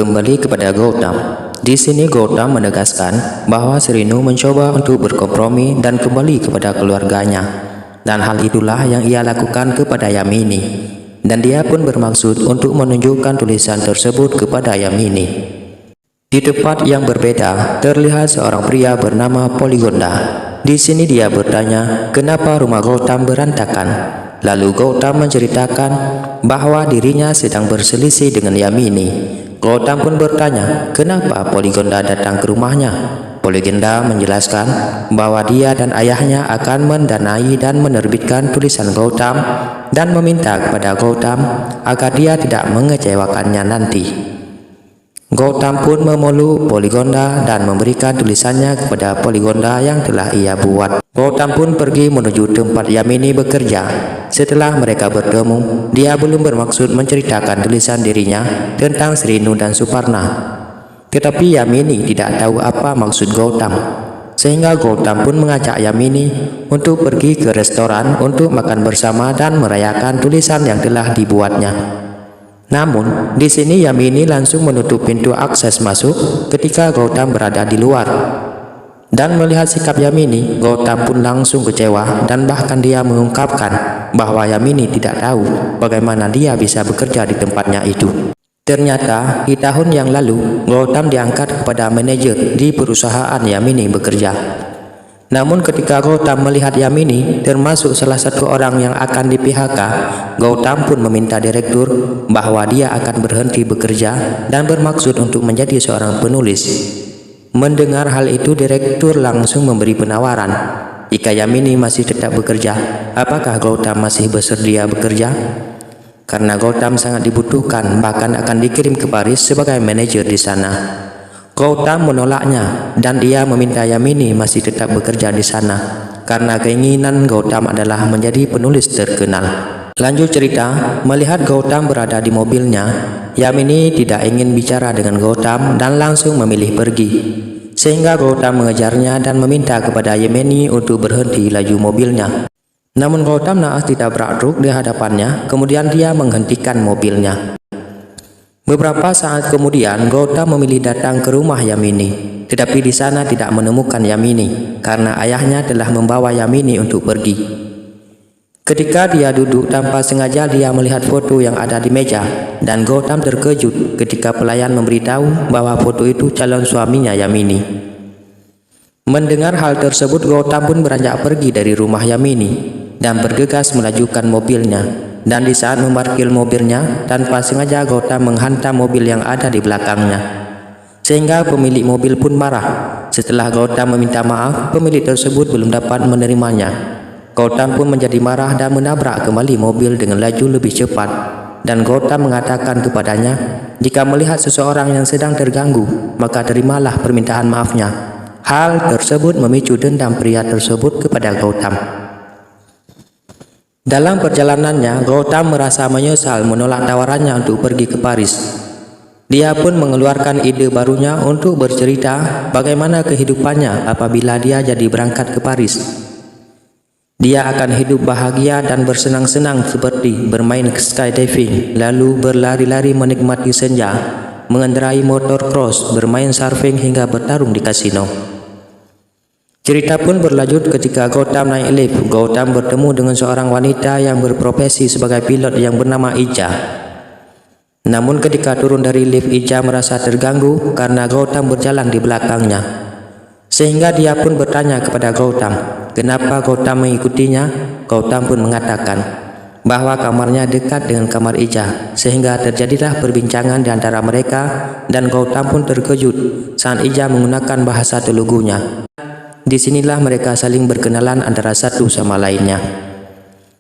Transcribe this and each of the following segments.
Kembali kepada Gautam. Di sini Gautam menegaskan bahwa Srinu mencoba untuk berkompromi dan kembali kepada keluarganya. Dan hal itulah yang ia lakukan kepada Yamini. Dan dia pun bermaksud untuk menunjukkan tulisan tersebut kepada Yamini. Di tempat yang berbeda, terlihat seorang pria bernama Poligonda. Di sini dia bertanya, kenapa rumah Gautam berantakan? Lalu Gautam menceritakan bahwa dirinya sedang berselisih dengan Yamini. Gautam pun bertanya, kenapa Poligonda datang ke rumahnya? Poligonda menjelaskan bahwa dia dan ayahnya akan mendanai dan menerbitkan tulisan Gautam dan meminta kepada Gautam agar dia tidak mengecewakannya nanti. Gautam pun memeluk Poligonda dan memberikan tulisannya kepada Poligonda yang telah ia buat. Gautam pun pergi menuju tempat Yamini bekerja. Setelah mereka bertemu, dia belum bermaksud menceritakan tulisan dirinya tentang Srinu dan Suparna. Tetapi Yamini tidak tahu apa maksud Gautam. Sehingga Gautam pun mengajak Yamini untuk pergi ke restoran untuk makan bersama dan merayakan tulisan yang telah dibuatnya. Namun, di sini Yamini langsung menutup pintu akses masuk ketika Gautam berada di luar. Dan melihat sikap Yamini, Gautam pun langsung kecewa dan bahkan dia mengungkapkan bahwa Yamini tidak tahu bagaimana dia bisa bekerja di tempatnya itu. Ternyata di tahun yang lalu, Gautam diangkat kepada manajer di perusahaan Yamini bekerja. Namun ketika Gautam melihat Yamini termasuk salah satu orang yang akan di-PHK, Gautam pun meminta direktur bahwa dia akan berhenti bekerja dan bermaksud untuk menjadi seorang penulis. Mendengar hal itu, direktur langsung memberi penawaran. Jika Yamini masih tetap bekerja, apakah Gautam masih bersedia bekerja? Karena Gautam sangat dibutuhkan, bahkan akan dikirim ke Paris sebagai manajer di sana. Gautam menolaknya dan dia meminta Yamini masih tetap bekerja di sana karena keinginan Gautam adalah menjadi penulis terkenal. Lanjut cerita, melihat Gautam berada di mobilnya, Yamini tidak ingin bicara dengan Gautam dan langsung memilih pergi. Sehingga Gautam mengejarnya dan meminta kepada Yamini untuk berhenti laju mobilnya. Namun Gautam naas ditabrak truk di hadapannya, kemudian dia menghentikan mobilnya. Beberapa saat kemudian Gautam memilih datang ke rumah Yamini, tetapi di sana tidak menemukan Yamini karena ayahnya telah membawa Yamini untuk pergi. Ketika dia duduk tanpa sengaja dia melihat foto yang ada di meja dan Gautam terkejut ketika pelayan memberitahu bahwa foto itu calon suaminya Yamini. Mendengar hal tersebut, Gautam pun beranjak pergi dari rumah Yamini dan bergegas melajukan mobilnya. Dan di saat memarkir mobilnya, tanpa sengaja Gautam menghantam mobil yang ada di belakangnya. Sehingga pemilik mobil pun marah. Setelah Gautam meminta maaf, pemilik tersebut belum dapat menerimanya. Gautam pun menjadi marah dan menabrak kembali mobil dengan laju lebih cepat. Dan Gautam mengatakan kepadanya, jika melihat seseorang yang sedang terganggu, maka terimalah permintaan maafnya. Hal tersebut memicu dendam pria tersebut kepada Gautam. Dalam perjalanannya, Gautam merasa menyesal menolak tawarannya untuk pergi ke Paris. Dia pun mengeluarkan ide barunya untuk bercerita bagaimana kehidupannya apabila dia jadi berangkat ke Paris. Dia akan hidup bahagia dan bersenang-senang seperti bermain skydiving, lalu berlari-lari menikmati senja, mengendarai motor cross, bermain surfing hingga bertarung di kasino. Cerita pun berlanjut ketika Gautam naik lift. Gautam bertemu dengan seorang wanita yang berprofesi sebagai pilot yang bernama Ija. Namun ketika turun dari lift, Ija merasa terganggu karena Gautam berjalan di belakangnya. Sehingga dia pun bertanya kepada Gautam, kenapa Gautam mengikutinya? Gautam pun mengatakan bahwa kamarnya dekat dengan kamar Ija, sehingga terjadilah perbincangan di antara mereka dan Gautam pun terkejut saat Ija menggunakan bahasa Telugunya. Disinilah mereka saling berkenalan antara satu sama lainnya.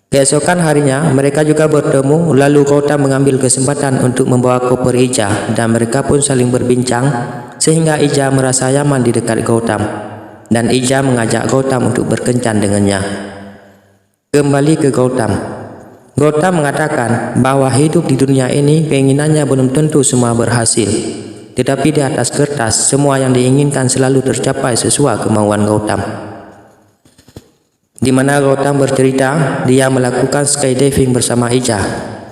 Keesokan harinya mereka juga bertemu, lalu Gautam mengambil kesempatan untuk membawa koper Ija dan mereka pun saling berbincang sehingga Ija merasa nyaman di dekat Gautam dan Ija mengajak Gautam untuk berkencan dengannya. Kembali ke Gautam. Gautam mengatakan bahwa hidup di dunia ini keinginannya belum tentu semua berhasil. Tetapi di atas kertas, semua yang diinginkan selalu tercapai sesuai kemauan Gautam. Di mana Gautam bercerita, dia melakukan skydiving bersama Ija,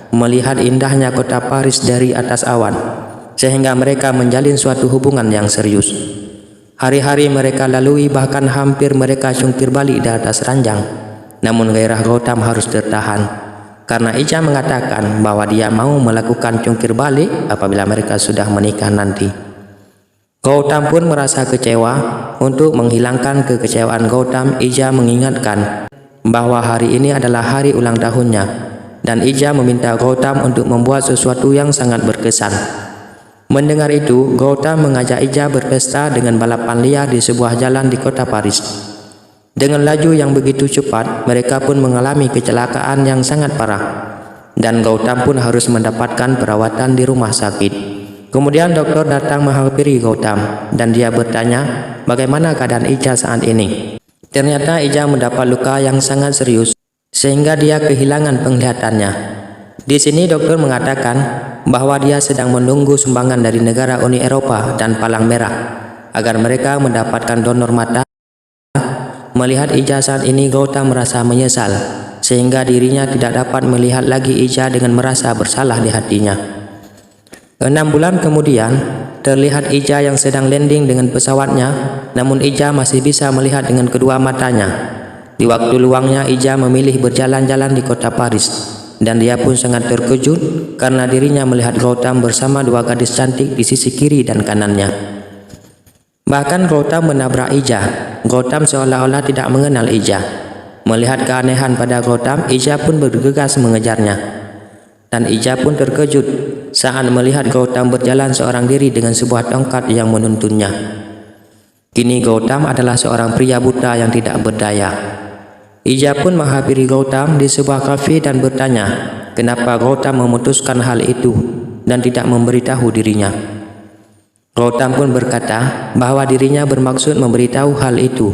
melihat indahnya kota Paris dari atas awan. sehingga mereka menjalin suatu hubungan yang serius. Hari-hari mereka lalui, bahkan hampir mereka jungkir balik di atas ranjang. Namun gairah Gautam harus tertahan, karena Ija mengatakan bahwa dia mau melakukan jungkir balik apabila mereka sudah menikah nanti. Gautam pun merasa kecewa. Untuk menghilangkan kekecewaan Gautam, Ija mengingatkan bahwa hari ini adalah hari ulang tahunnya, dan Ija meminta Gautam untuk membuat sesuatu yang sangat berkesan. Mendengar itu, Gautam mengajak Ija berpesta dengan balapan liar di sebuah jalan di kota Paris. Dengan laju yang begitu cepat, mereka pun mengalami kecelakaan yang sangat parah, dan Gautam pun harus mendapatkan perawatan di rumah sakit. Kemudian dokter datang menghampiri Gautam, dan dia bertanya bagaimana keadaan Ija saat ini. Ternyata Ija mendapat luka yang sangat serius, sehingga dia kehilangan penglihatannya. Di sini dokter mengatakan bahwa dia sedang menunggu sumbangan dari negara Uni Eropa dan Palang Merah agar mereka mendapatkan donor mata. Melihat Ija saat ini, Gautam merasa menyesal, sehingga dirinya tidak dapat melihat lagi Ija dengan merasa bersalah di hatinya. 6 bulan kemudian, terlihat Ija yang sedang landing dengan pesawatnya, namun Ija masih bisa melihat dengan kedua matanya. Di waktu luangnya, Ija memilih berjalan-jalan di kota Paris, dan dia pun sangat terkejut karena dirinya melihat Gautam bersama 2 gadis cantik di sisi kiri dan kanannya. Bahkan Gautam menabrak Ija. Gautam seolah-olah tidak mengenal Ija. Melihat keanehan pada Gautam, Ija pun bergegas mengejarnya. Dan Ija pun terkejut saat melihat Gautam berjalan seorang diri dengan sebuah tongkat yang menuntunnya. Kini Gautam adalah seorang pria buta yang tidak berdaya. Ija pun menghampiri Gautam di sebuah kafe dan bertanya kenapa Gautam memutuskan hal itu dan tidak memberitahu dirinya. Gautam pun berkata bahwa dirinya bermaksud memberitahu hal itu,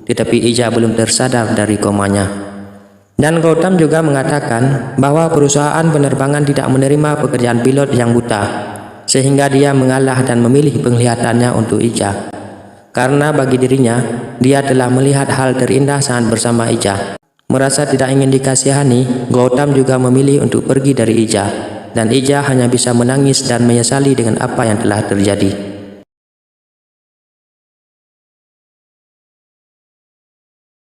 tetapi Ija belum tersadar dari komanya. Dan Gautam juga mengatakan bahwa perusahaan penerbangan tidak menerima pekerjaan pilot yang buta, sehingga dia mengalah dan memilih penglihatannya untuk Ija. Karena bagi dirinya, dia telah melihat hal terindah saat bersama Ija. Merasa tidak ingin dikasihani, Gautam juga memilih untuk pergi dari Ija, dan Ija hanya bisa menangis dan menyesali dengan apa yang telah terjadi.